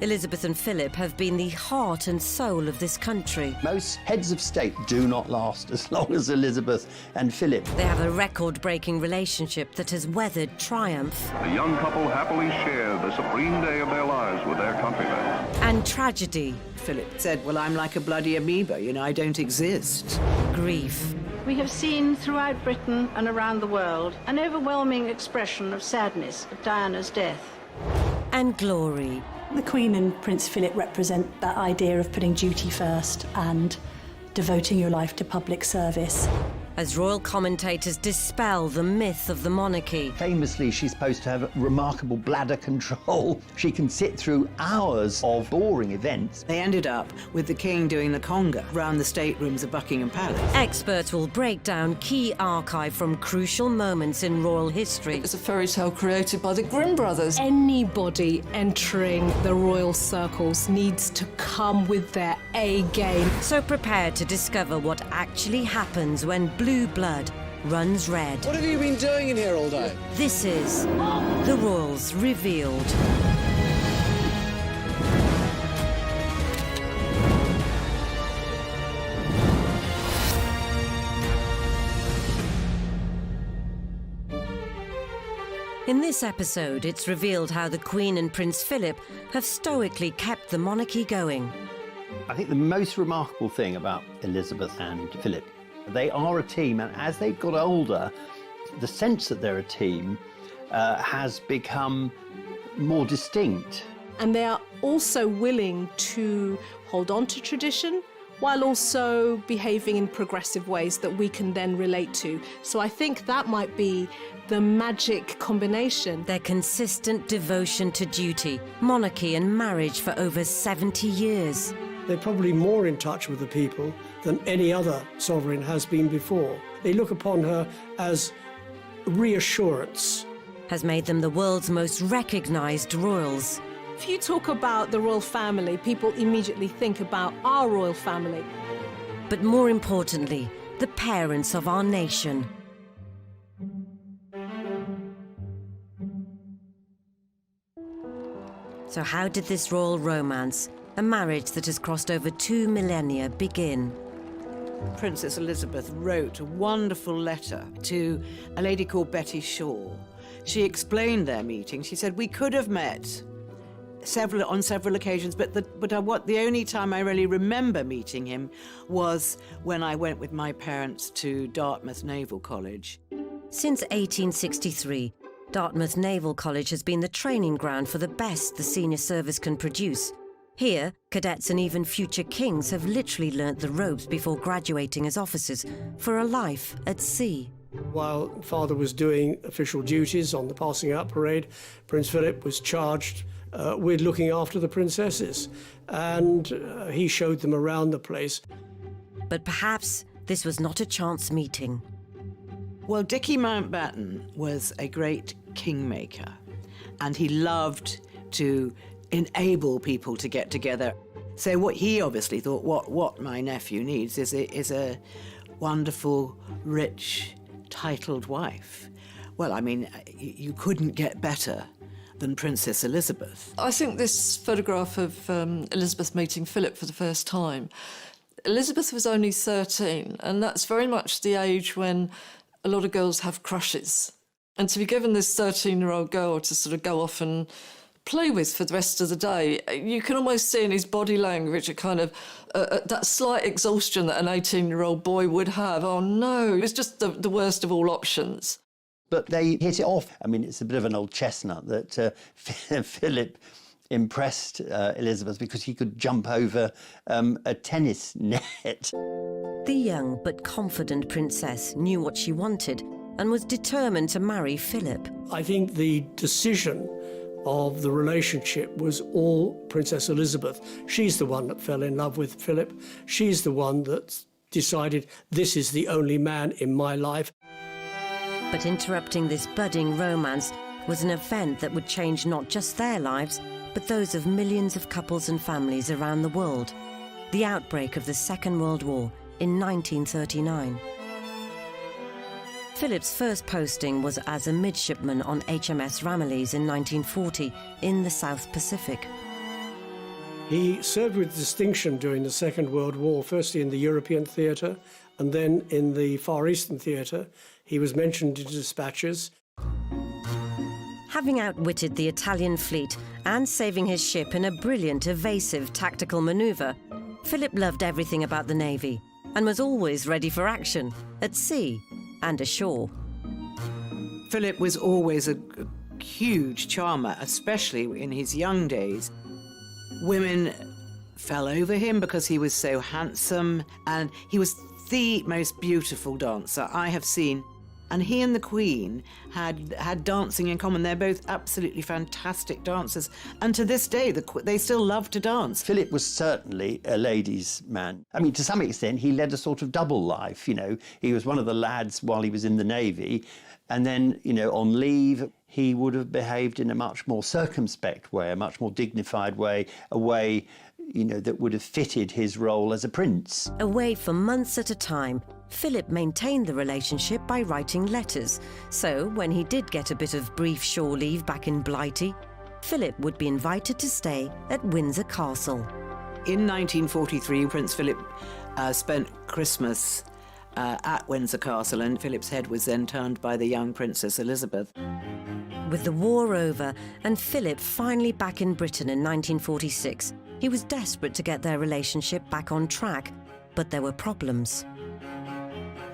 Elizabeth and Philip have been the heart and soul of this country. Most heads of state do not last as long as Elizabeth and Philip. They have a record-breaking relationship that has weathered triumph. The young couple happily share the supreme day of their lives with their countrymen. And tragedy. Philip said, well, I'm like a bloody amoeba, you know, I don't exist. Grief. We have seen throughout Britain and around the world an overwhelming expression of sadness at Diana's death. And glory. The Queen and Prince Philip represent that idea of putting duty first and devoting your life to public service. As royal commentators dispel the myth of the monarchy. Famously, she's supposed to have remarkable bladder control. She can sit through hours of boring events. They ended up with the king doing the conga round the staterooms of Buckingham Palace. Experts will break down key archive from crucial moments in royal history. It's a fairy tale created by the Grimm brothers. Anybody entering the royal circles needs to come with their A game. So prepare to discover what actually happens when blue blood runs red. What have you been doing in here all day? This is The Royals Revealed. In this episode, it's revealed how the Queen and Prince Philip have stoically kept the monarchy going. I think the most remarkable thing about Elizabeth and Philip, they are a team, and as they've got older, the sense that they're a team has become more distinct. And they are also willing to hold on to tradition while also behaving in progressive ways that we can then relate to. So I think that might be the magic combination. Their consistent devotion to duty, monarchy and marriage for over 70 years. They're probably more in touch with the people than any other sovereign has been before. They look upon her as reassurance. Has made them the world's most recognised royals. If you talk about the royal family, people immediately think about our royal family. But more importantly, the parents of our nation. So how did this royal romance, a marriage that has crossed over 2 millennia, begin? Princess Elizabeth wrote a wonderful letter to a lady called Betty Shaw. She explained their meeting. She said, we could have met on several occasions, but the only time I really remember meeting him was when I went with my parents to Dartmouth Naval College. Since 1863, Dartmouth Naval College has been the training ground for the best the senior service can produce. Here, cadets and even future kings have literally learnt the ropes before graduating as officers for a life at sea. While Father was doing official duties on the passing out parade, Prince Philip was charged with looking after the princesses, and he showed them around the place. But perhaps this was not a chance meeting. Well, Dickie Mountbatten was a great kingmaker, and he loved to enable people to get together. So what he obviously thought, what my nephew needs is a wonderful, rich, titled wife. Well, I mean, you couldn't get better than Princess Elizabeth. I think this photograph of Elizabeth meeting Philip for the first time, Elizabeth was only 13, and that's very much the age when a lot of girls have crushes. And to be given this 13-year-old girl to sort of go off and play with for the rest of the day, you can almost see in his body language a kind of that slight exhaustion that an 18-year-old boy would have. Oh no, it's just the worst of all options. But they hit it off. I mean, it's a bit of an old chestnut that Philip impressed Elizabeth because he could jump over a tennis net. The young but confident princess knew what she wanted and was determined to marry Philip. I think the decision of the relationship was all Princess Elizabeth. She's the one that fell in love with Philip. She's the one that decided, this is the only man in my life. But interrupting this budding romance was an event that would change not just their lives, but those of millions of couples and families around the world. The outbreak of the Second World War in 1939. Philip's first posting was as a midshipman on HMS Ramillies in 1940 in the South Pacific. He served with distinction during the Second World War, firstly in the European theatre and then in the Far Eastern theatre. He was mentioned in dispatches. Having outwitted the Italian fleet and saving his ship in a brilliant, evasive tactical manoeuvre, Philip loved everything about the Navy and was always ready for action, at sea and ashore. Philip was always a huge charmer, especially in his young days. Women fell over him because he was so handsome, and he was the most beautiful dancer I have seen. And he and the Queen had dancing in common. They're both absolutely fantastic dancers. And to this day, they still love to dance. Philip was certainly a ladies' man. I mean, to some extent, he led a sort of double life, you know. He was one of the lads while he was in the Navy. And then, you know, on leave, he would have behaved in a much more circumspect way, a much more dignified way, a way, you know, that would have fitted his role as a prince. Away for months at a time, Philip maintained the relationship by writing letters. So when he did get a bit of brief shore leave back in Blighty, Philip would be invited to stay at Windsor Castle. In 1943, Prince Philip spent Christmas at Windsor Castle, and Philip's head was then turned by the young Princess Elizabeth. With the war over and Philip finally back in Britain in 1946, he was desperate to get their relationship back on track, but there were problems.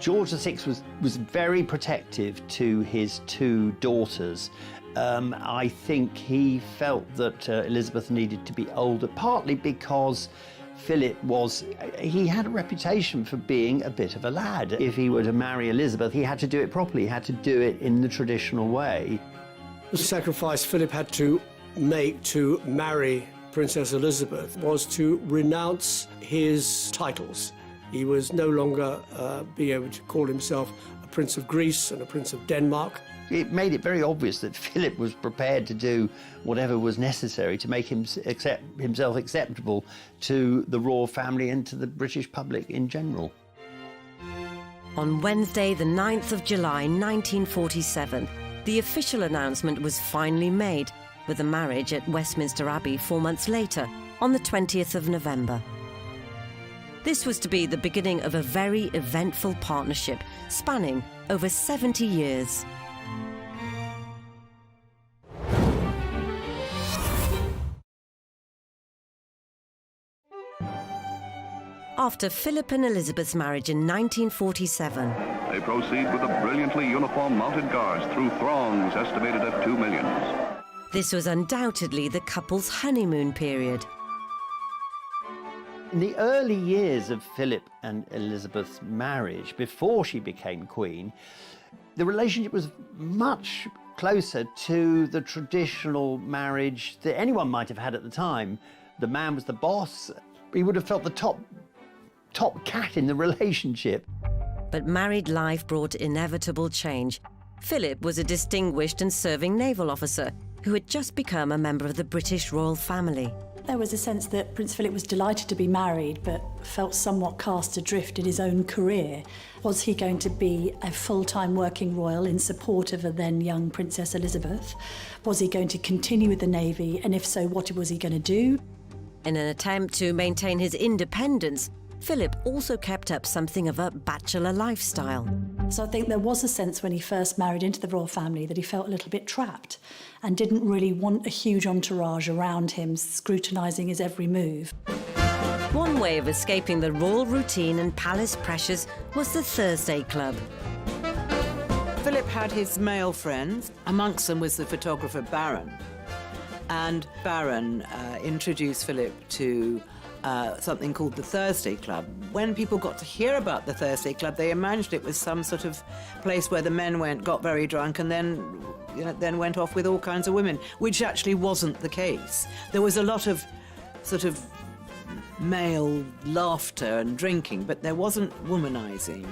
George VI was very protective to his two daughters. I think he felt that Elizabeth needed to be older, partly because Philip he had a reputation for being a bit of a lad. If he were to marry Elizabeth, he had to do it properly. He had to do it in the traditional way. The sacrifice Philip had to make to marry Princess Elizabeth was to renounce his titles. He was no longer being able to call himself a Prince of Greece and a Prince of Denmark. It made it very obvious that Philip was prepared to do whatever was necessary to make himself acceptable to the royal family and to the British public in general. On Wednesday, the 9th of July, 1947, the official announcement was finally made, with the marriage at Westminster Abbey 4 months later, on the 20th of November. This was to be the beginning of a very eventful partnership spanning over 70 years. After Philip and Elizabeth's marriage in 1947, They proceed with a brilliantly uniformed mounted guards through throngs estimated at 2 millions. this was undoubtedly the couple's honeymoon period. In the early years of Philip and Elizabeth's marriage, before she became queen, the relationship was much closer to the traditional marriage that anyone might have had at the time. The man was the boss. He would have felt the top cat in the relationship. But married life brought inevitable change. Philip was a distinguished and serving naval officer who had just become a member of the British royal family. There was a sense that Prince Philip was delighted to be married, but felt somewhat cast adrift in his own career. Was he going to be a full-time working royal in support of a then young Princess Elizabeth? Was he going to continue with the Navy, and if so, what was he going to do? In an attempt to maintain his independence, Philip also kept up something of a bachelor lifestyle. So I think there was a sense when he first married into the royal family that he felt a little bit trapped and didn't really want a huge entourage around him scrutinising his every move. One way of escaping the royal routine and palace pressures was the Thursday Club. Philip had his male friends. Amongst them was the photographer Barron. And Barron introduced Philip to something called the Thursday Club. When people got to hear about the Thursday Club, they imagined it was some sort of place where the men got very drunk and then went off with all kinds of women, which actually wasn't the case. There was a lot of sort of male laughter and drinking, but there wasn't womanizing.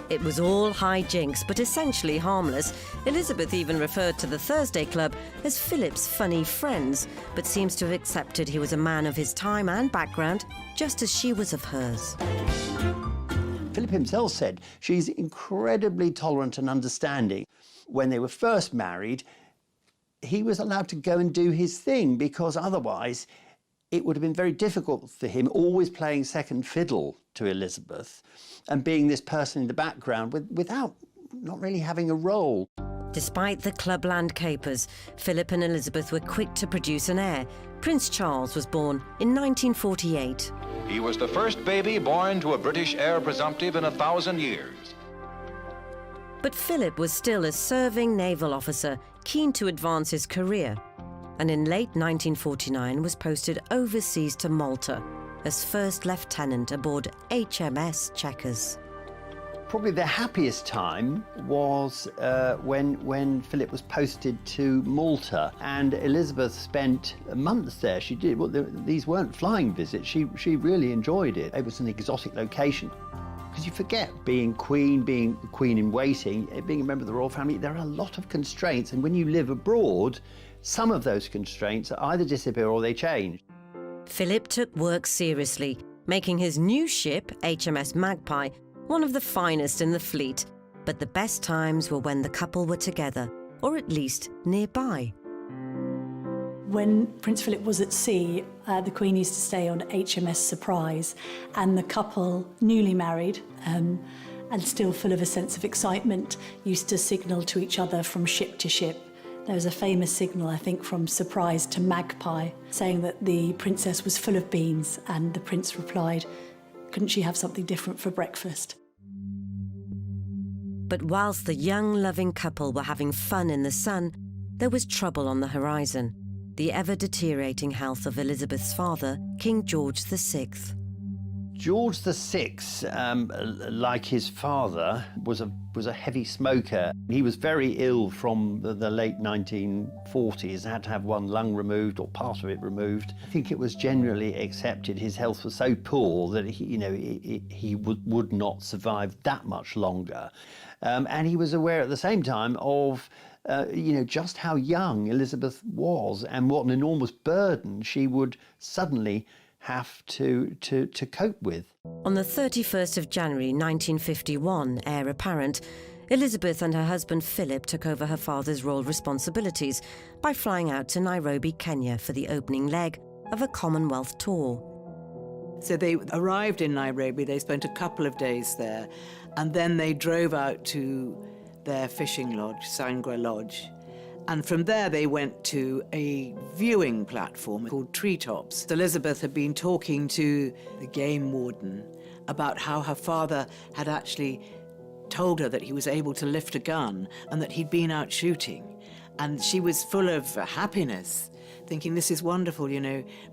It was all high jinks, but essentially harmless. Elizabeth even referred to the Thursday Club as Philip's funny friends, but seems to have accepted he was a man of his time and background, just as she was of hers. Philip himself said she's incredibly tolerant and understanding. When they were first married, he was allowed to go and do his thing because otherwise it would have been very difficult for him, always playing second fiddle to Elizabeth and being this person in the background without not really having a role. Despite the clubland capers, Philip and Elizabeth were quick to produce an heir. Prince Charles was born in 1948. He was the first baby born to a British heir presumptive in 1,000 years. But Philip was still a serving naval officer, keen to advance his career, and in late 1949 was posted overseas to Malta as first lieutenant aboard HMS Chequers. Probably the happiest time was when Philip was posted to Malta, and Elizabeth spent months there. She did. Well, these weren't flying visits. She really enjoyed it. It was an exotic location. Because you forget being queen in waiting, being a member of the royal family, there are a lot of constraints. And when you live abroad, some of those constraints either disappear or they change. Philip took work seriously, making his new ship, HMS Magpie, one of the finest in the fleet. But the best times were when the couple were together, or at least nearby. When Prince Philip was at sea, the Queen used to stay on HMS Surprise, and the couple, newly married and still full of a sense of excitement, used to signal to each other from ship to ship. There was a famous signal, I think, from Surprise to Magpie, saying that the princess was full of beans, and the prince replied, "Couldn't she have something different for breakfast?" But whilst the young, loving couple were having fun in the sun, there was trouble on the horizon. The ever-deteriorating health of Elizabeth's father, King George VI. George VI, like his father, was a heavy smoker. He was very ill from the late 1940s, had to have one lung removed or part of it removed. I think it was generally accepted his health was so poor that he would not survive that much longer. And he was aware at the same time of just how young Elizabeth was and what an enormous burden she would suddenly have to cope with. On the 31st of January 1951, heir apparent, Elizabeth and her husband Philip took over her father's royal responsibilities by flying out to Nairobi, Kenya for the opening leg of a Commonwealth tour. So they arrived in Nairobi, they spent a couple of days there, and then they drove out to their fishing lodge, Sangwa Lodge. And from there they went to a viewing platform called Treetops. Elizabeth had been talking to the game warden about how her father had actually told her that he was able to lift a gun and that he'd been out shooting. And she was full of happiness, thinking, this is wonderful,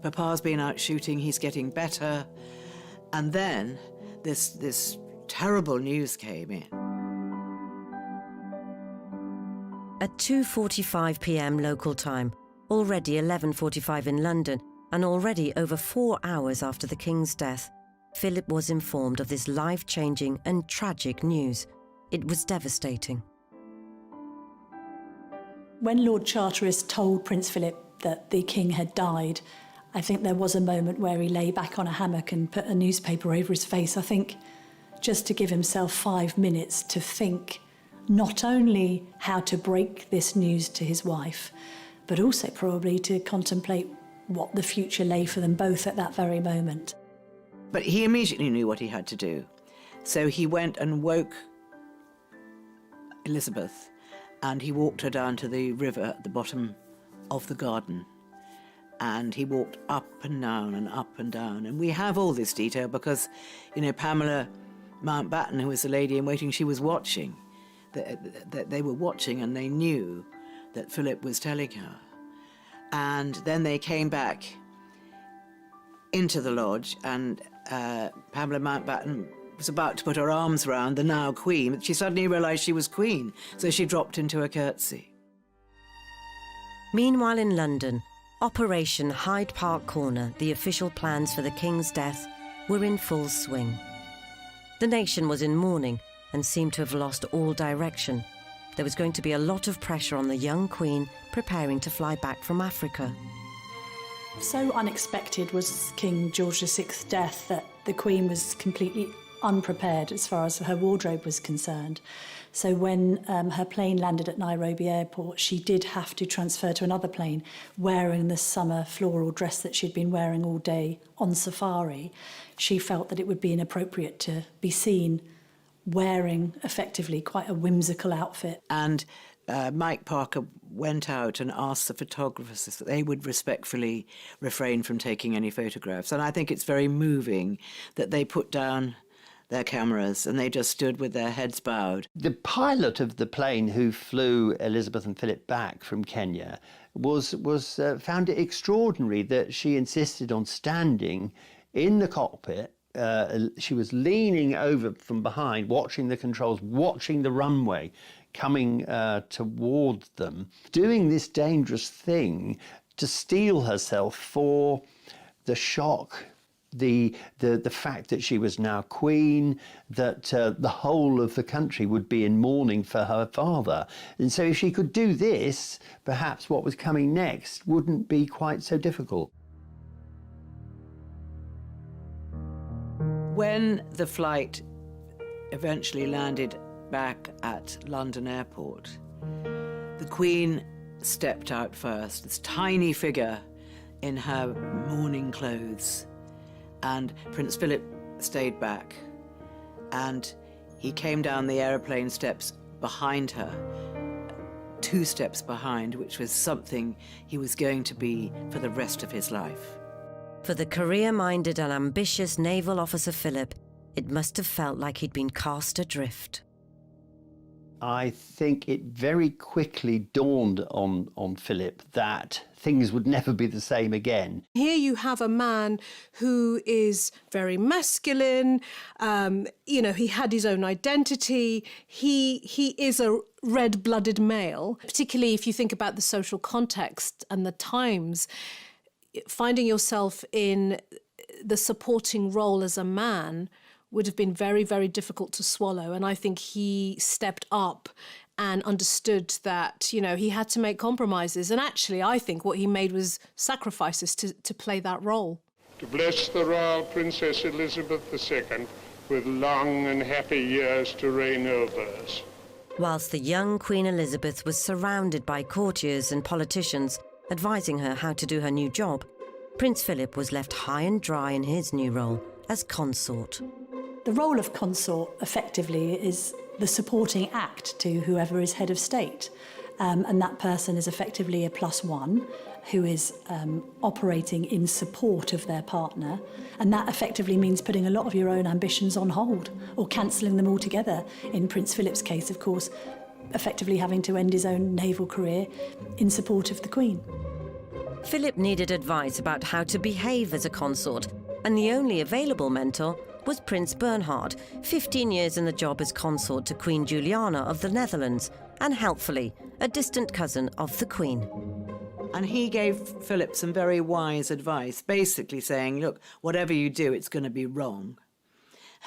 Papa's been out shooting, he's getting better. And then this terrible news came in. At 2:45 p.m. local time, already 11:45 in London, and already over 4 hours after the King's death, Philip was informed of this life-changing and tragic news. It was devastating. When Lord Charteris told Prince Philip that the King had died, I think there was a moment where he lay back on a hammock and put a newspaper over his face, I think, just to give himself 5 minutes to think not only how to break this news to his wife, but also probably to contemplate what the future lay for them both at that very moment. But he immediately knew what he had to do. So he went and woke Elizabeth, and he walked her down to the river at the bottom of the garden. And he walked up and down and up and down. And we have all this detail because, Pamela Mountbatten, who was the lady in waiting, she was watching. That they were watching and they knew that Philip was telling her. And then they came back into the lodge, and Pamela Mountbatten was about to put her arms around the now Queen, but she suddenly realised she was Queen, so she dropped into a curtsy. Meanwhile in London, Operation Hyde Park Corner, the official plans for the King's death, were in full swing. The nation was in mourning and seemed to have lost all direction. There was going to be a lot of pressure on the young Queen preparing to fly back from Africa. So unexpected was King George VI's death that the Queen was completely unprepared as far as her wardrobe was concerned. So when her plane landed at Nairobi airport, she did have to transfer to another plane wearing the summer floral dress that she'd been wearing all day on safari. She felt that it would be inappropriate to be seen wearing effectively quite a whimsical outfit. And Mike Parker went out and asked the photographers that they would respectfully refrain from taking any photographs. And I think it's very moving that they put down their cameras and they just stood with their heads bowed. The pilot of the plane who flew Elizabeth and Philip back from Kenya found it extraordinary that she insisted on standing in the cockpit. She was leaning over from behind, watching the controls, watching the runway coming towards them, doing this dangerous thing to steel herself for the shock, the fact that she was now queen, that the whole of the country would be in mourning for her father. And so if she could do this, perhaps what was coming next wouldn't be quite so difficult. When the flight eventually landed back at London Airport, the Queen stepped out first, this tiny figure in her mourning clothes, and Prince Philip stayed back, and he came down the aeroplane steps behind her, 2 steps behind, which was something he was going to be for the rest of his life. For the career-minded and ambitious naval officer Philip, it must have felt like he'd been cast adrift. I think it very quickly dawned on Philip that things would never be the same again. Here you have a man who is very masculine. He had his own identity. He is a red-blooded male, particularly if you think about the social context and the times. Finding yourself in the supporting role as a man would have been very, very difficult to swallow. And I think he stepped up and understood that, he had to make compromises. And actually, I think what he made was sacrifices to play that role. To bless the Royal Princess Elizabeth II with long and happy years to reign over us. Whilst the young Queen Elizabeth was surrounded by courtiers and politicians advising her how to do her new job, Prince Philip was left high and dry in his new role as consort. The role of consort, effectively, is the supporting act to whoever is head of state. And that person is effectively a +1 who is operating in support of their partner. And that effectively means putting a lot of your own ambitions on hold or cancelling them altogether. In Prince Philip's case, of course, effectively having to end his own naval career in support of the Queen. Philip needed advice about how to behave as a consort, and the only available mentor was Prince Bernhard, 15 years in the job as consort to Queen Juliana of the Netherlands, and helpfully, a distant cousin of the Queen. And he gave Philip some very wise advice, basically saying, look, whatever you do, it's going to be wrong.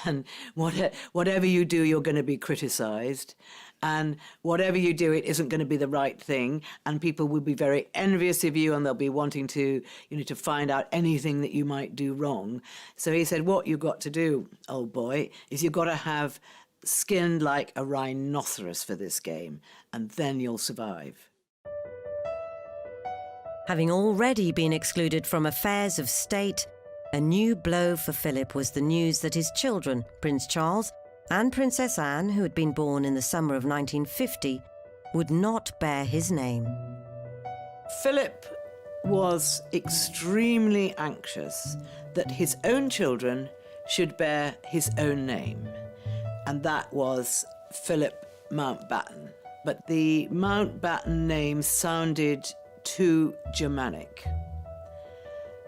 And whatever you do, you're going to be criticised. And whatever you do, it isn't going to be the right thing. And people will be very envious of you and they'll be wanting to, to find out anything that you might do wrong. So he said, what you've got to do, old boy, is you've got to have skin like a rhinoceros for this game, and then you'll survive. Having already been excluded from affairs of state, a new blow for Philip was the news that his children, Prince Charles and Princess Anne, who had been born in the summer of 1950, would not bear his name. Philip was extremely anxious that his own children should bear his own name, and that was Philip Mountbatten. But the Mountbatten name sounded too Germanic.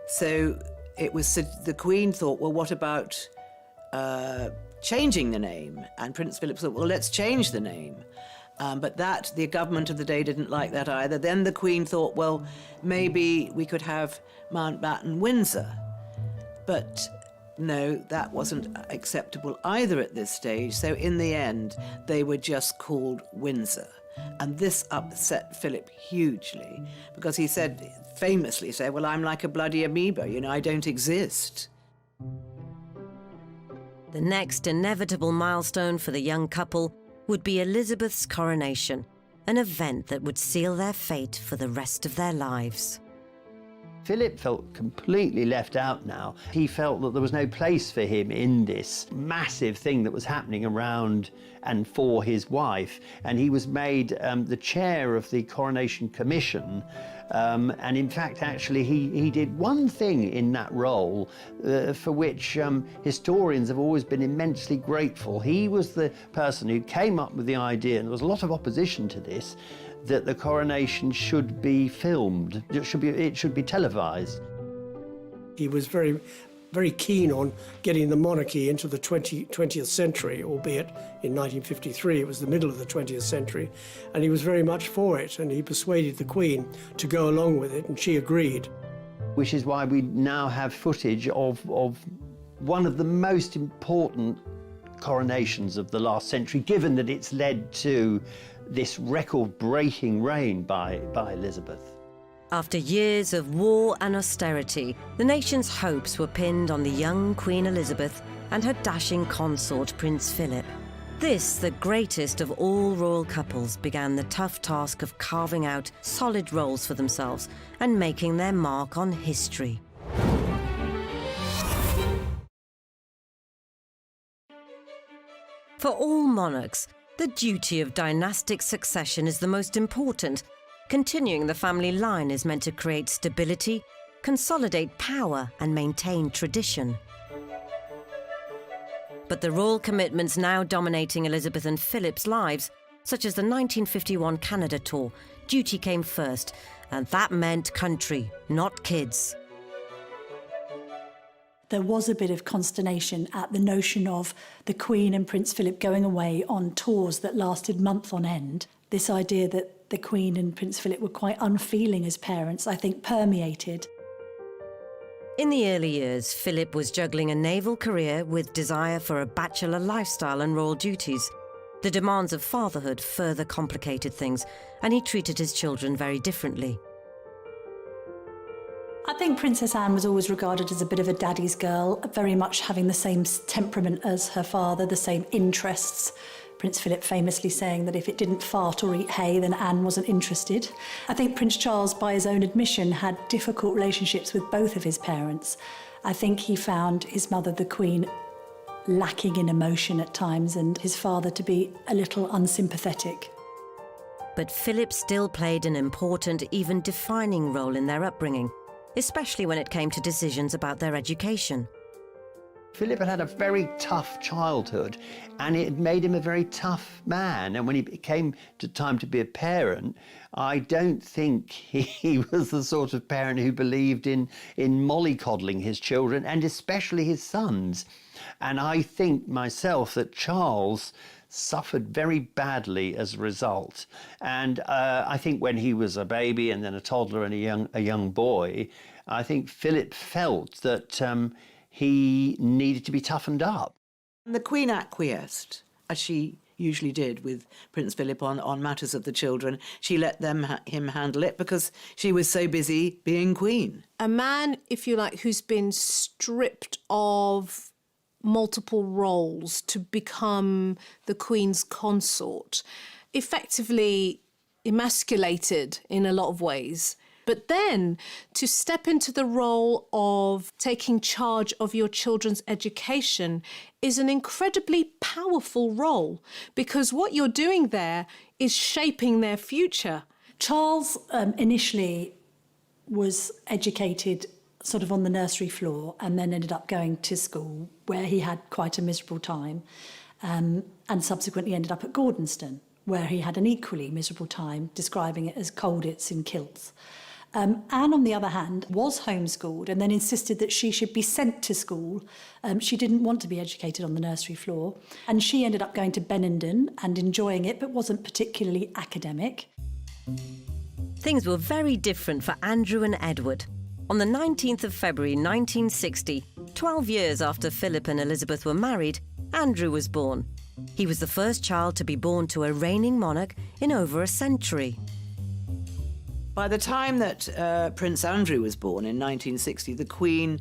So the Queen thought, well, what about changing the name? And Prince Philip thought, well, let's change the name. But the government of the day didn't like that either. Then the Queen thought, well, maybe we could have Mountbatten Windsor. But no, that wasn't acceptable either at this stage. So in the end, they were just called Windsor. And this upset Philip hugely, because he famously said, well, I'm like a bloody amoeba, I don't exist. The next inevitable milestone for the young couple would be Elizabeth's coronation, an event that would seal their fate for the rest of their lives. Philip felt completely left out now. He felt that there was no place for him in this massive thing that was happening around and for his wife. And he was made the chair of the Coronation Commission. And in fact, actually, he did one thing in that role for which historians have always been immensely grateful. He was the person who came up with the idea, and there was a lot of opposition to this, that the coronation should be filmed, it should be televised. He was very, very keen on getting the monarchy into the 20th century, albeit in 1953 it was the middle of the 20th century, and he was very much for it, and he persuaded the Queen to go along with it, and she agreed. Which is why we now have footage of one of the most important coronations of the last century, given that it's led to this record-breaking reign by Elizabeth. After years of war and austerity, the nation's hopes were pinned on the young Queen Elizabeth and her dashing consort Prince Philip. This, the greatest of all royal couples, began the tough task of carving out solid roles for themselves and making their mark on history. For all monarchs, the duty of dynastic succession is the most important. Continuing the family line is meant to create stability, consolidate power, and maintain tradition. But the royal commitments now dominating Elizabeth and Philip's lives, such as the 1951 Canada tour, duty came first, and that meant country, not kids. There was a bit of consternation at the notion of the Queen and Prince Philip going away on tours that lasted months on end. This idea that the Queen and Prince Philip were quite unfeeling as parents, I think, permeated. In the early years, Philip was juggling a naval career with desire for a bachelor lifestyle and royal duties. The demands of fatherhood further complicated things, and he treated his children very differently. I think Princess Anne was always regarded as a bit of a daddy's girl, very much having the same temperament as her father, the same interests. Prince Philip famously saying that if it didn't fart or eat hay, then Anne wasn't interested. I think Prince Charles, by his own admission, had difficult relationships with both of his parents. I think he found his mother, the Queen, lacking in emotion at times, and his father to be a little unsympathetic. But Philip still played an important, even defining role in their upbringing, especially when it came to decisions about their education. Philip had a very tough childhood, and it made him a very tough man. And when he came to time to be a parent, I don't think he was the sort of parent who believed in mollycoddling his children, and especially his sons. And I think myself that Charles suffered very badly as a result. And I think when he was a baby and then a toddler and a young boy, I think Philip felt that he needed to be toughened up. The Queen acquiesced, as she usually did with Prince Philip on matters of the children. She let him handle it because she was so busy being Queen. A man, if you like, who's been stripped of multiple roles to become the Queen's consort, effectively emasculated in a lot of ways. But then to step into the role of taking charge of your children's education is an incredibly powerful role, because what you're doing there is shaping their future. Charles initially was educated sort of on the nursery floor and then ended up going to school where he had quite a miserable time, and subsequently ended up at Gordonston, where he had an equally miserable time, describing it as Colditz in kilts. Anne, on the other hand, was homeschooled and then insisted that she should be sent to school. She didn't want to be educated on the nursery floor, and she ended up going to Benenden and enjoying it, but wasn't particularly academic. Things were very different for Andrew and Edward. On the 19th of February 1960, 12 years after Philip and Elizabeth were married, Andrew was born. He was the first child to be born to a reigning monarch in over a century. By the time that Prince Andrew was born in 1960, the Queen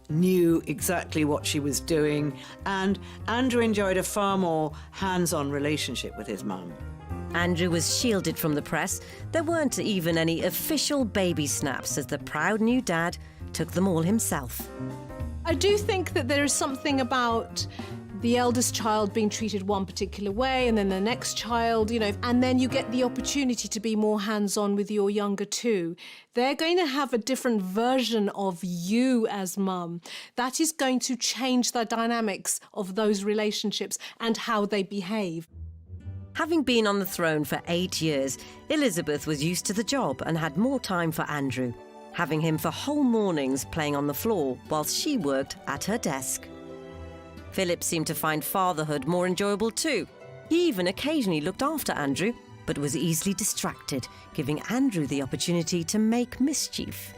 knew exactly what she was doing, and Andrew enjoyed a far more hands-on relationship with his mum. Andrew was shielded from the press. There weren't even any official baby snaps as the proud new dad took them all himself. I do think that there is something about the eldest child being treated one particular way and then the next child, and then you get the opportunity to be more hands-on with your younger two. They're going to have a different version of you as mum. That is going to change the dynamics of those relationships and how they behave. Having been on the throne for 8 years, Elizabeth was used to the job and had more time for Andrew, having him for whole mornings playing on the floor whilst she worked at her desk. Philip seemed to find fatherhood more enjoyable too. He even occasionally looked after Andrew, but was easily distracted, giving Andrew the opportunity to make mischief.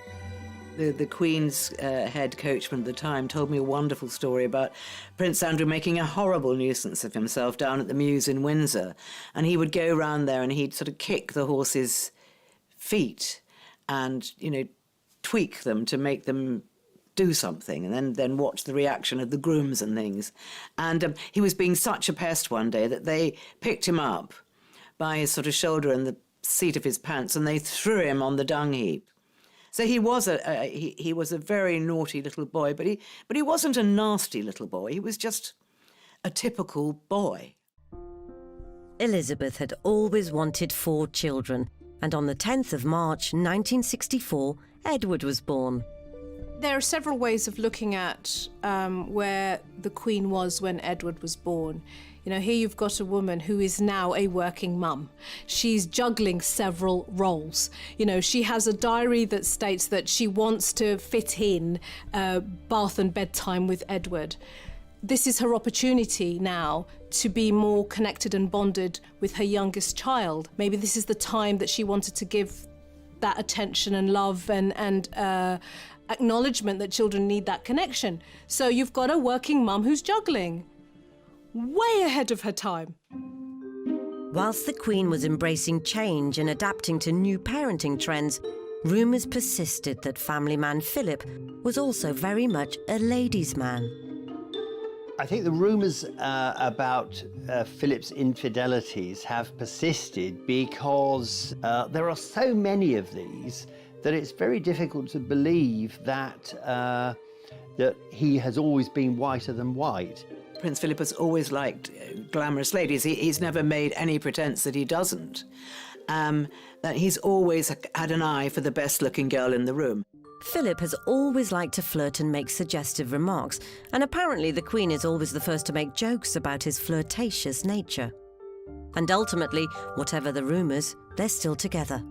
The Queen's head coachman at the time told me a wonderful story about Prince Andrew making a horrible nuisance of himself down at the Mews in Windsor. And he would go round there and he'd sort of kick the horses' feet and, tweak them to make them do something, and then watch the reaction of the grooms and things. And he was being such a pest one day that they picked him up by his sort of shoulder and the seat of his pants, and they threw him on the dung heap. So he was a very naughty little boy, but he wasn't a nasty little boy. He was just a typical boy. Elizabeth had always wanted 4 children, and on the 10th of March 1964, Edward was born. There are several ways of looking at where the Queen was when Edward was born. Here you've got a woman who is now a working mum. She's juggling several roles. She has a diary that states that she wants to fit in bath and bedtime with Edward. This is her opportunity now to be more connected and bonded with her youngest child. Maybe this is the time that she wanted to give that attention and love and acknowledgement that children need that connection. So you've got a working mum who's juggling. Way ahead of her time. Whilst the Queen was embracing change and adapting to new parenting trends, rumours persisted that family man Philip was also very much a ladies' man. I think the rumours about Philip's infidelities have persisted because there are so many of these that it's very difficult to believe that that he has always been whiter than white. Prince Philip has always liked glamorous ladies. He's never made any pretense that he doesn't. That he's always had an eye for the best-looking girl in the room. Philip has always liked to flirt and make suggestive remarks, and apparently the Queen is always the first to make jokes about his flirtatious nature. And ultimately, whatever the rumours, they're still together.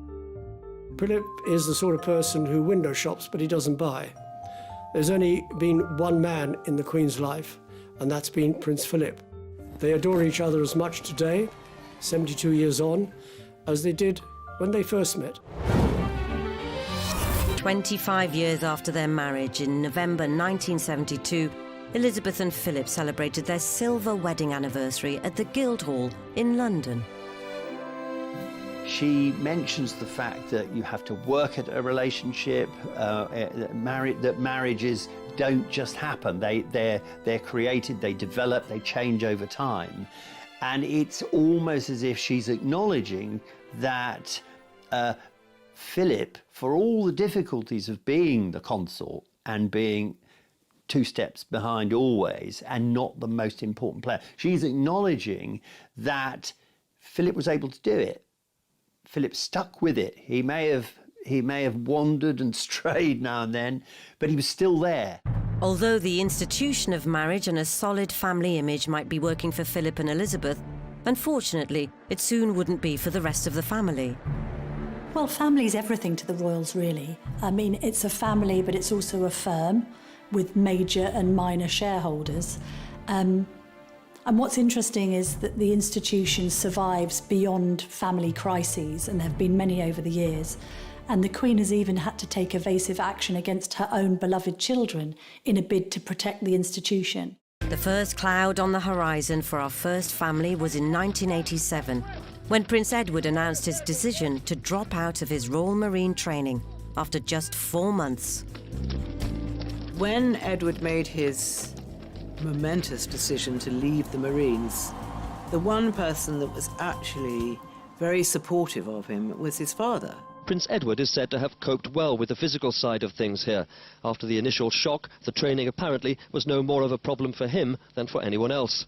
Philip is the sort of person who window shops, but he doesn't buy. There's only been one man in the Queen's life, and that's been Prince Philip. They adore each other as much today, 72 years on, as they did when they first met. 25 years after their marriage, in November 1972, Elizabeth and Philip celebrated their silver wedding anniversary at the Guildhall in London. She mentions the fact that you have to work at a relationship, that marriages don't just happen. They're created, they develop, they change over time. And it's almost as if she's acknowledging that Philip, for all the difficulties of being the consort and being 2 steps behind always and not the most important player, she's acknowledging that Philip was able to do it. Philip stuck with it. He may have wandered and strayed now and then, but he was still there. Although the institution of marriage and a solid family image might be working for Philip and Elizabeth, unfortunately, it soon wouldn't be for the rest of the family. Well, family's everything to the royals, really. I mean, it's a family, but it's also a firm with major and minor shareholders. And what's interesting is that the institution survives beyond family crises, and there have been many over the years. And the Queen has even had to take evasive action against her own beloved children in a bid to protect the institution. The first cloud on the horizon for our first family was in 1987, when Prince Edward announced his decision to drop out of his Royal Marine training after just 4 months. When Edward made his momentous decision to leave the Marines, the one person that was actually very supportive of him was his father. Prince Edward is said to have coped well with the physical side of things here. After the initial shock, the training apparently was no more of a problem for him than for anyone else.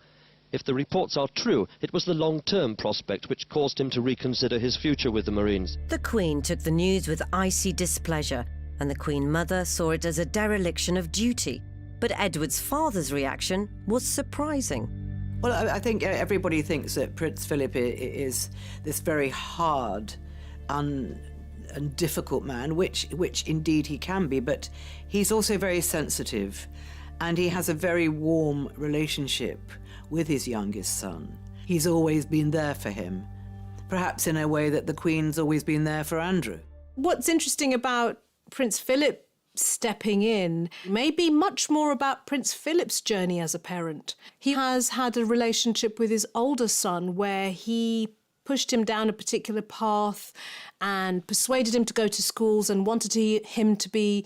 If the reports are true, it was the long-term prospect which caused him to reconsider his future with the Marines. The Queen took the news with icy displeasure, and the Queen Mother saw it as a dereliction of duty. But Edward's father's reaction was surprising. Well, I think everybody thinks that Prince Philip is this very hard and difficult man, which indeed he can be, but he's also very sensitive, and he has a very warm relationship with his youngest son. He's always been there for him, perhaps in a way that the Queen's always been there for Andrew. What's interesting about Prince Philip stepping in may be much more about Prince Philip's journey as a parent. He has had a relationship with his older son where he pushed him down a particular path and persuaded him to go to schools and wanted him to be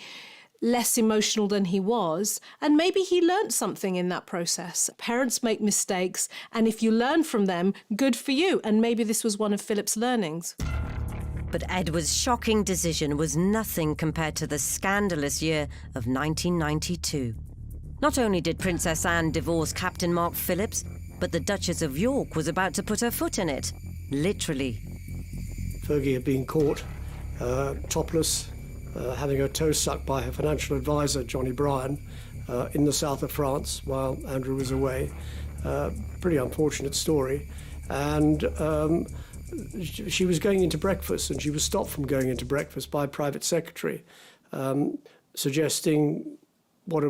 less emotional than he was. And maybe he learnt something in that process. Parents make mistakes, and if you learn from them, good for you. And maybe this was one of Philip's learnings. But Edward's shocking decision was nothing compared to the scandalous year of 1992. Not only did Princess Anne divorce Captain Mark Phillips, but the Duchess of York was about to put her foot in it. Literally. Fergie had been caught topless, having her toe sucked by her financial advisor, Johnny Bryan, in the south of France while Andrew was away. Pretty unfortunate story. And she was going into breakfast, and she was stopped from going into breakfast by a private secretary, suggesting what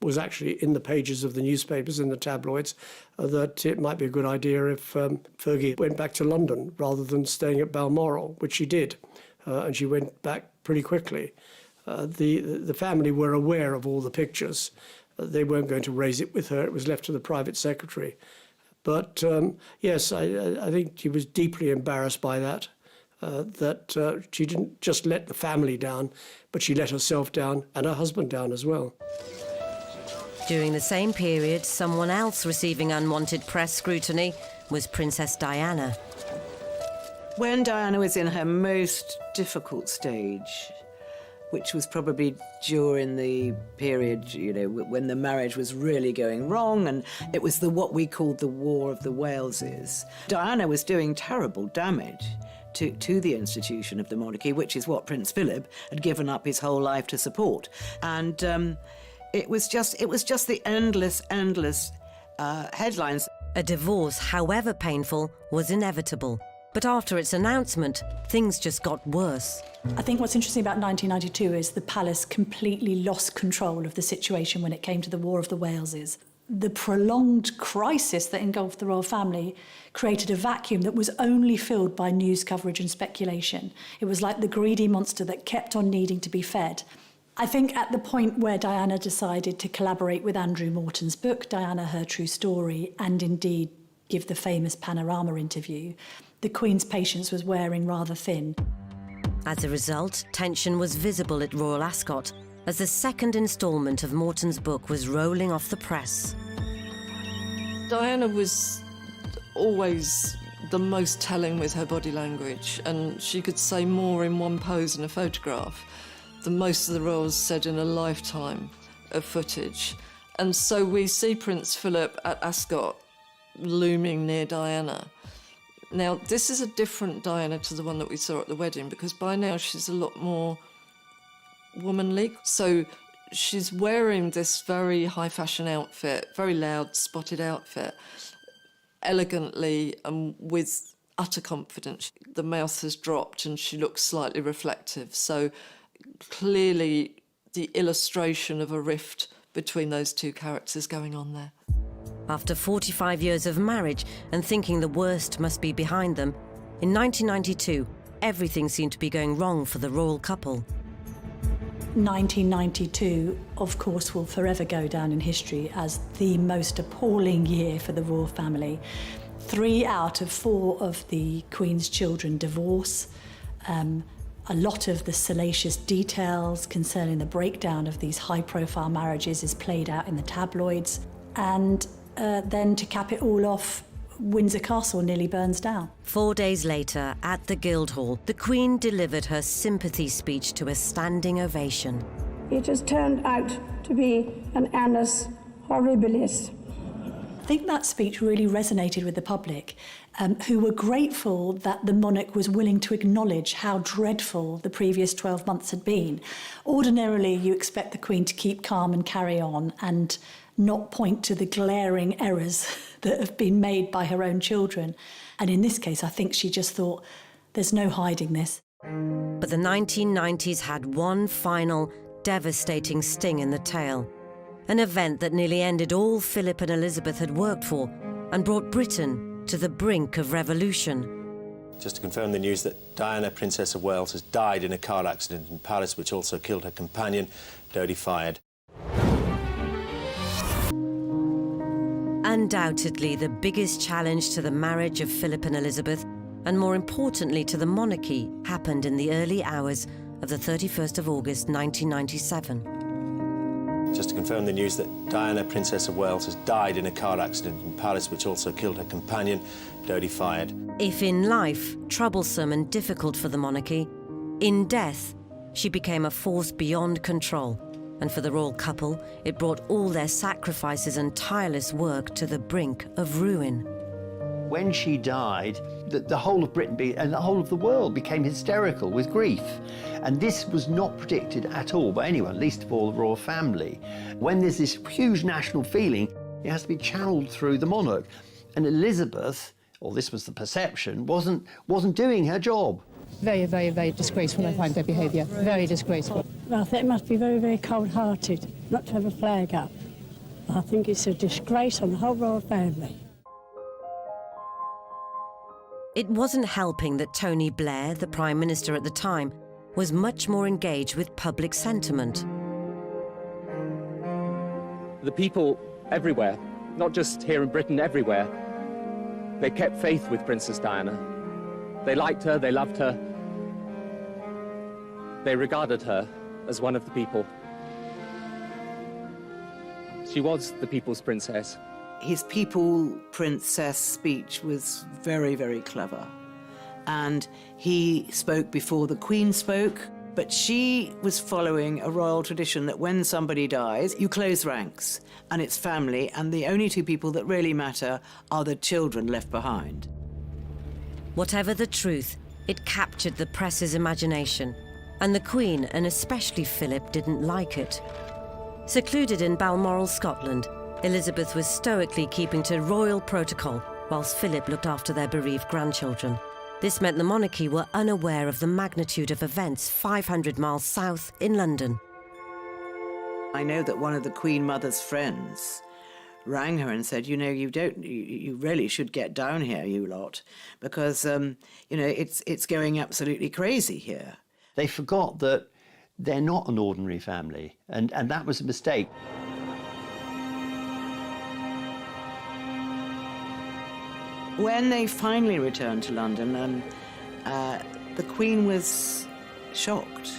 was actually in the pages of the newspapers, in the tabloids, that it might be a good idea if Fergie went back to London rather than staying at Balmoral, which she did, and she went back pretty quickly. The family were aware of all the pictures. They weren't going to raise it with her. It was left to the private secretary. But yes, I think she was deeply embarrassed by that, that she didn't just let the family down, but she let herself down and her husband down as well. During the same period, someone else receiving unwanted press scrutiny was Princess Diana. When Diana was in her most difficult stage, which was probably during the period, you know, when the marriage was really going wrong, and it was what we called the War of the Waleses. Diana was doing terrible damage to the institution of the monarchy, which is what Prince Philip had given up his whole life to support. And it was just the endless headlines. A divorce, however painful, was inevitable. But after its announcement, things just got worse. I think what's interesting about 1992 is the palace completely lost control of the situation when it came to the War of the Waleses. The prolonged crisis that engulfed the royal family created a vacuum that was only filled by news coverage and speculation. It was like the greedy monster that kept on needing to be fed. I think at the point where Diana decided to collaborate with Andrew Morton's book, Diana, Her True Story, and indeed give the famous Panorama interview, the Queen's patience was wearing rather thin. As a result, tension was visible at Royal Ascot as the second instalment of Morton's book was rolling off the press. Diana was always the most telling with her body language, and she could say more in one pose in a photograph than most of the royals said in a lifetime of footage. And so we see Prince Philip at Ascot looming near Diana. Now, this is a different Diana to the one that we saw at the wedding, because by now she's a lot more womanly. So she's wearing this very high fashion outfit, very loud spotted outfit, elegantly and with utter confidence. The mouth has dropped and she looks slightly reflective. So clearly the illustration of a rift between those two characters going on there. After 45 years of marriage and thinking the worst must be behind them, in 1992, everything seemed to be going wrong for the royal couple. 1992, of course, will forever go down in history as the most appalling year for the royal family. 3 out of 4 of the Queen's children divorce. A lot of the salacious details concerning the breakdown of these high-profile marriages is played out in the tabloids. And then to cap it all off, Windsor Castle nearly burns down. 4 days later, at the Guildhall, the Queen delivered her sympathy speech to a standing ovation. It has turned out to be an annus horribilis. I think that speech really resonated with the public, who were grateful that the monarch was willing to acknowledge how dreadful the previous 12 months had been. Ordinarily, you expect the Queen to keep calm and carry on and not point to the glaring errors that have been made by her own children. And in this case, I think she just thought, there's no hiding this. But the 1990s had one final, devastating sting in the tail. An event that nearly ended all Philip and Elizabeth had worked for and brought Britain to the brink of revolution. Just to confirm the news that Diana, Princess of Wales, has died in a car accident in Paris, which also killed her companion, Dodi Fayed. Undoubtedly, the biggest challenge to the marriage of Philip and Elizabeth, and more importantly to the monarchy, happened in the early hours of the 31st of August 1997. Just to confirm the news that Diana, Princess of Wales, has died in a car accident in Paris, which also killed her companion, Dodi Fayed. If in life troublesome and difficult for the monarchy, in death she became a force beyond control. And for the royal couple, it brought all their sacrifices and tireless work to the brink of ruin. When she died, the whole of Britain and the whole of the world became hysterical with grief. And this was not predicted at all by anyone, least of all the royal family. When there's this huge national feeling, it has to be channeled through the monarch. And Elizabeth, or this was the perception, wasn't doing her job. Very, very, very disgraceful, I find their behaviour. Very disgraceful. Well, I think it must be very, very cold-hearted not to have a flag up. I think it's a disgrace on the whole royal family. It wasn't helping that Tony Blair, the Prime Minister at the time, was much more engaged with public sentiment. The people everywhere, not just here in Britain, everywhere, they kept faith with Princess Diana. They liked her, they loved her. They regarded her as one of the people. She was the people's princess. His people princess speech was very, very clever. And he spoke before the Queen spoke, but she was following a royal tradition that when somebody dies, you close ranks, and it's family, and the only two people that really matter are the children left behind. Whatever the truth, it captured the press's imagination, and the Queen, and especially Philip, didn't like it. Secluded in Balmoral, Scotland, Elizabeth was stoically keeping to royal protocol, whilst Philip looked after their bereaved grandchildren. This meant the monarchy were unaware of the magnitude of events 500 miles south in London. I know that one of the Queen Mother's friends rang her and said, you know, you really should get down here, you lot, because, you know, it's going absolutely crazy here. They forgot that they're not an ordinary family, and that was a mistake. When they finally returned to London, the Queen was shocked.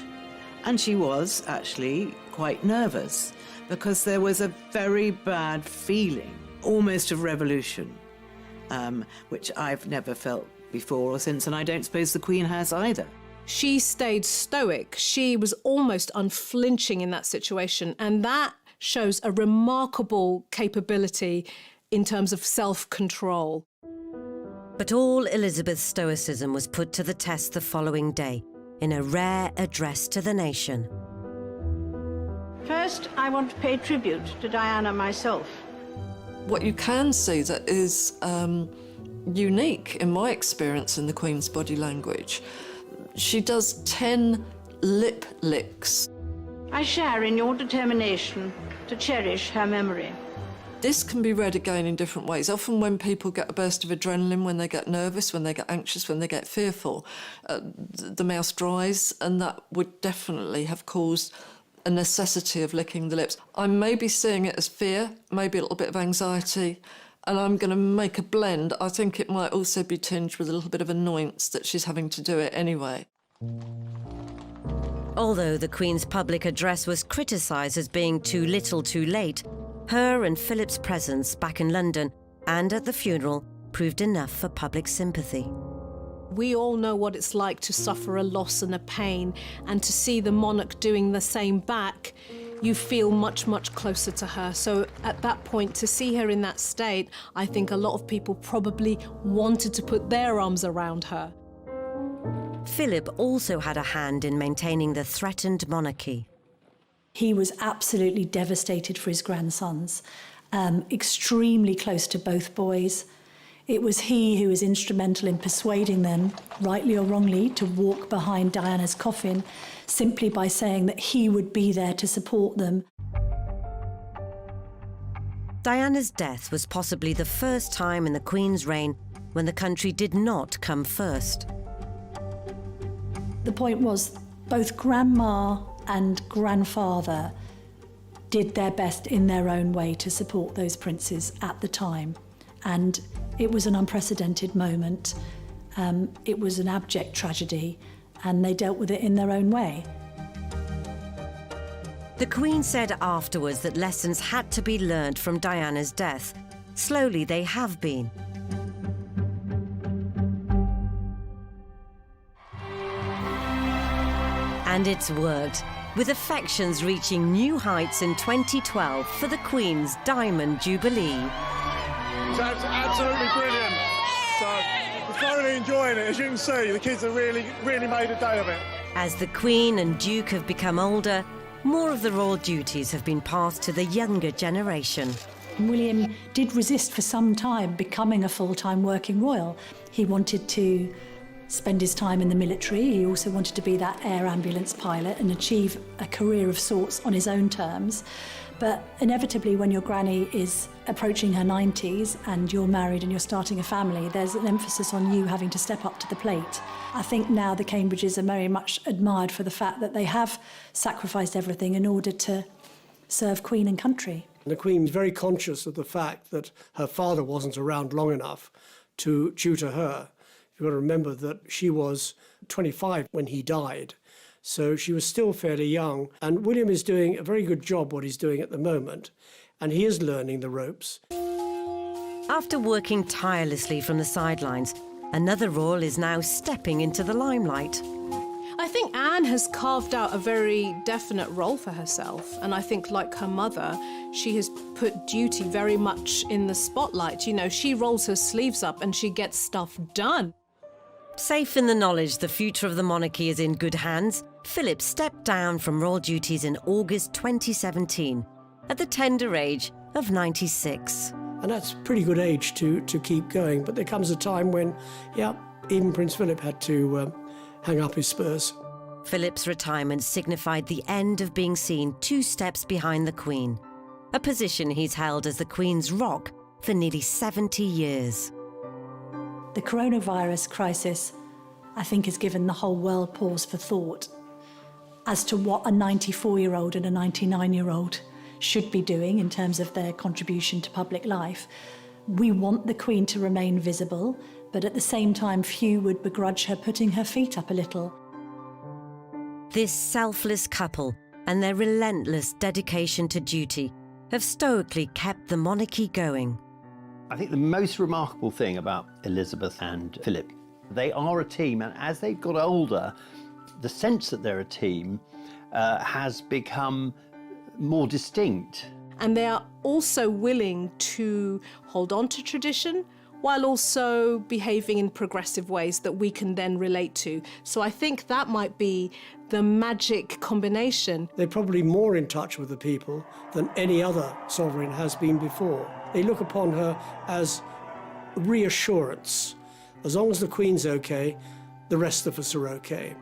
And she was actually quite nervous because there was a very bad feeling, almost of revolution, which I've never felt before or since, and I don't suppose the Queen has either. She stayed stoic. She was almost unflinching in that situation, and that shows a remarkable capability in terms of self-control. But all Elizabeth's stoicism was put to the test the following day, in a rare address to the nation. First, I want to pay tribute to Diana myself. What you can see that is unique in my experience in the Queen's body language, she does 10 lip licks. I share in your determination to cherish her memory. This can be read again in different ways. Often when people get a burst of adrenaline, when they get nervous, when they get anxious, when they get fearful, the mouth dries, and that would definitely have caused a necessity of licking the lips. I'm maybe seeing it as fear, maybe a little bit of anxiety, and I'm going to make a blend. I think it might also be tinged with a little bit of annoyance that she's having to do it anyway. Although the Queen's public address was criticised as being too little too late, her and Philip's presence back in London and at the funeral proved enough for public sympathy. We all know what it's like to suffer a loss and a pain, and to see the monarch doing the same back, you feel much, much closer to her. So at that point, to see her in that state, I think a lot of people probably wanted to put their arms around her. Philip also had a hand in maintaining the threatened monarchy. He was absolutely devastated for his grandsons, extremely close to both boys. It was he who was instrumental in persuading them, rightly or wrongly, to walk behind Diana's coffin, simply by saying that he would be there to support them. Diana's death was possibly the first time in the Queen's reign when the country did not come first. The point was, both Grandma and Grandfather did their best in their own way to support those princes at the time. And it was an unprecedented moment. It was an abject tragedy, and they dealt with it in their own way. The Queen said afterwards that lessons had to be learned from Diana's death. Slowly they have been. And it's worked, with affections reaching new heights in 2012 for the Queen's Diamond Jubilee. That's absolutely brilliant. So we're thoroughly enjoying it. As you can see, the kids have really made a day of it. As the Queen and Duke have become older, more of the royal duties have been passed to the younger generation. William did resist for some time becoming a full-time working royal. He wanted to spend his time in the military. He also wanted to be that air ambulance pilot and achieve a career of sorts on his own terms. But inevitably, when your granny is approaching her 90s and you're married and you're starting a family, there's an emphasis on you having to step up to the plate. I think now the Cambridges are very much admired for the fact that they have sacrificed everything in order to serve Queen and country. The Queen's very conscious of the fact that her father wasn't around long enough to tutor her. You've got to remember that she was 25 when he died. So she was still fairly young, and William is doing a very good job what he's doing at the moment, and he is learning the ropes. After working tirelessly from the sidelines, another royal is now stepping into the limelight. I think Anne has carved out a very definite role for herself, and I think, like her mother, she has put duty very much in the spotlight. You know, she rolls her sleeves up and she gets stuff done. Safe in the knowledge the future of the monarchy is in good hands, Philip stepped down from royal duties in August 2017 at the tender age of 96. And that's a pretty good age to keep going, but there comes a time when, yeah, even Prince Philip had to hang up his spurs. Philip's retirement signified the end of being seen 2 steps behind the Queen, a position he's held as the Queen's rock for nearly 70 years. The coronavirus crisis, I think, has given the whole world pause for thought as to what a 94-year-old and a 99-year-old should be doing in terms of their contribution to public life. We want the Queen to remain visible, but at the same time, few would begrudge her putting her feet up a little. This selfless couple and their relentless dedication to duty have stoically kept the monarchy going. I think the most remarkable thing about Elizabeth and Philip, they are a team, and as they've got older, the sense that they're a team has become more distinct. And they are also willing to hold on to tradition while also behaving in progressive ways that we can then relate to. So I think that might be the magic combination. They're probably more in touch with the people than any other sovereign has been before. They look upon her as reassurance. As long as the Queen's okay, the rest of us are okay.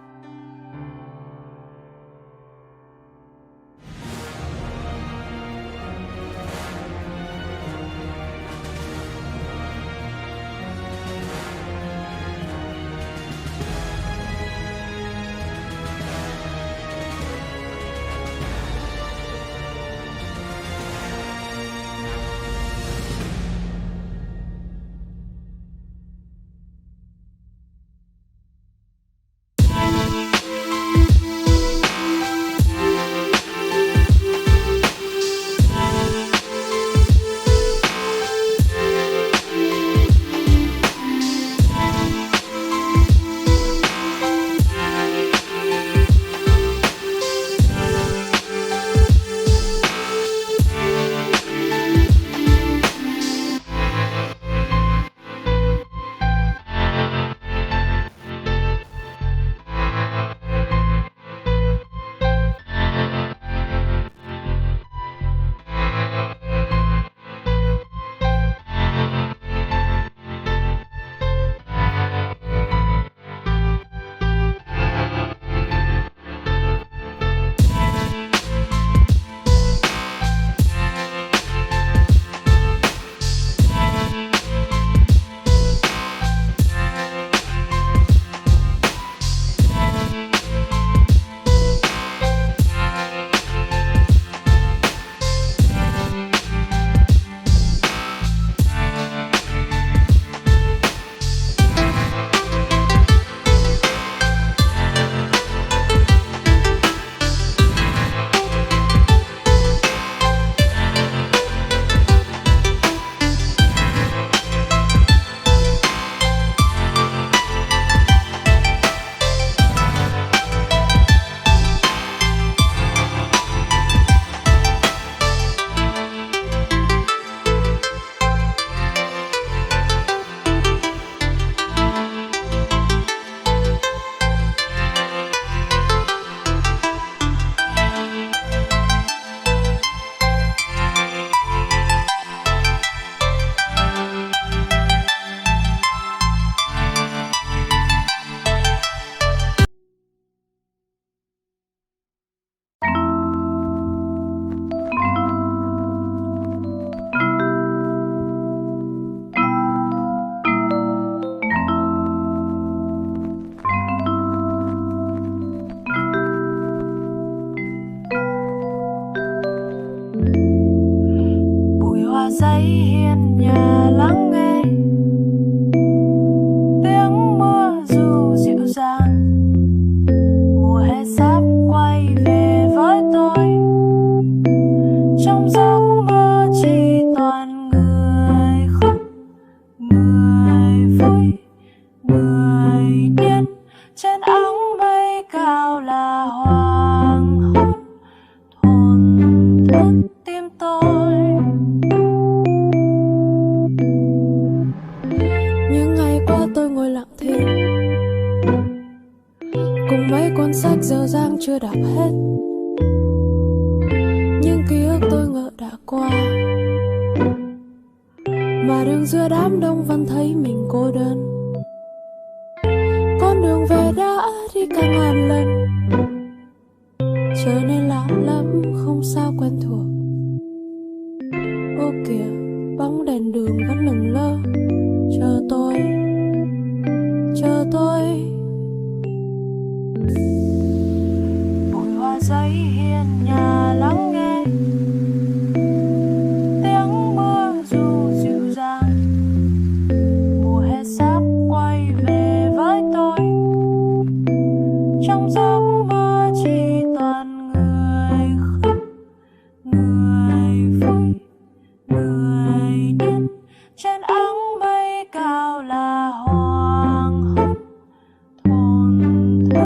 giấy hiên nhà lắng nghe tiếng mưa dù dịu dàng. Mùa hè sắp quay về với tôi, trong giấc mơ chỉ toàn người khóc, người vui, người điên. Trên áng mây cao là hoàng hôn thổn thức tim tôi. Những ngày qua tôi ngồi lặng thinh cùng mấy cuốn sách dở dang chưa đọc hết. Nhưng ký ức tôi ngỡ đã qua, mà đường giữa đám đông vẫn thấy mình cô đơn. Con đường về đã đi càng ngàn lần, trở nên lạ lắm không sao quen thuộc. Ô kìa, bóng đèn đường vẫn lững lơ, chờ tôi, chờ tôi. Bụi hoa giấy hiên nhà lắng nghe tiếng mưa dù dịu dàng. Mùa hè sắp quay về với tôi, trong giấc mơ chỉ toàn người khóc, người vui, người điên. Trên áng mây cao là hoàng hôn thổn thức.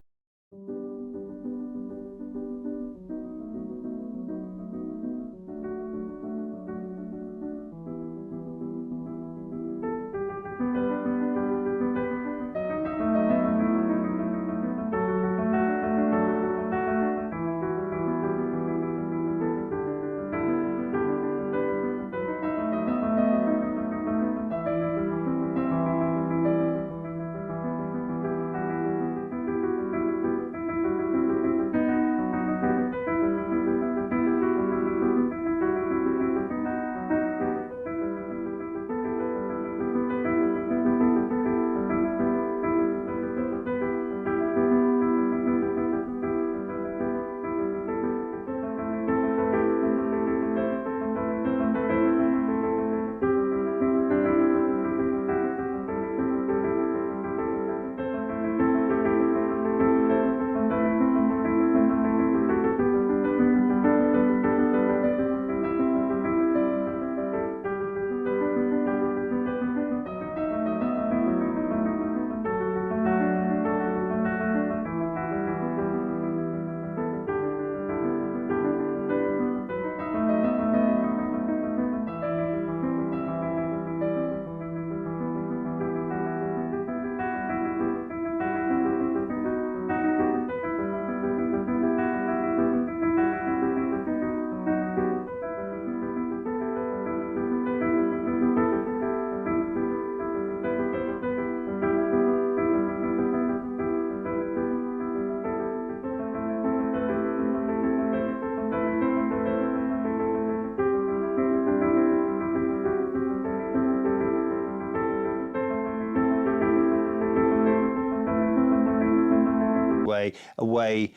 A way,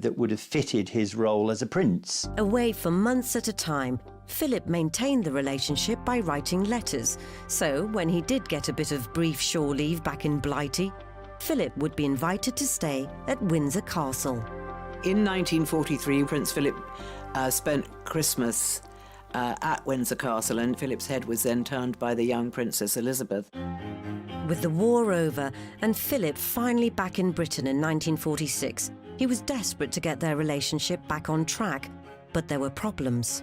that would have fitted his role as a prince. Away for months at a time, Philip maintained the relationship by writing letters. So, when he did get a bit of brief shore leave back in Blighty, Philip would be invited to stay at Windsor Castle. In 1943, Prince Philip spent Christmas at Windsor Castle, and Philip's head was then turned by the young Princess Elizabeth. With the war over and Philip finally back in Britain in 1946, he was desperate to get their relationship back on track, but there were problems.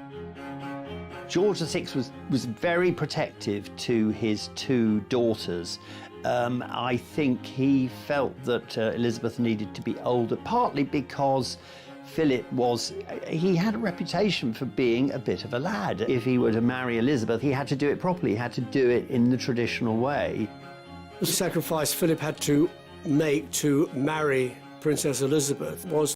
George VI was very protective to his two daughters. I think he felt that Elizabeth needed to be older, partly because Philip he had a reputation for being a bit of a lad. If he were to marry Elizabeth, he had to do it properly. He had to do it in the traditional way. The sacrifice Philip had to make to marry Princess Elizabeth was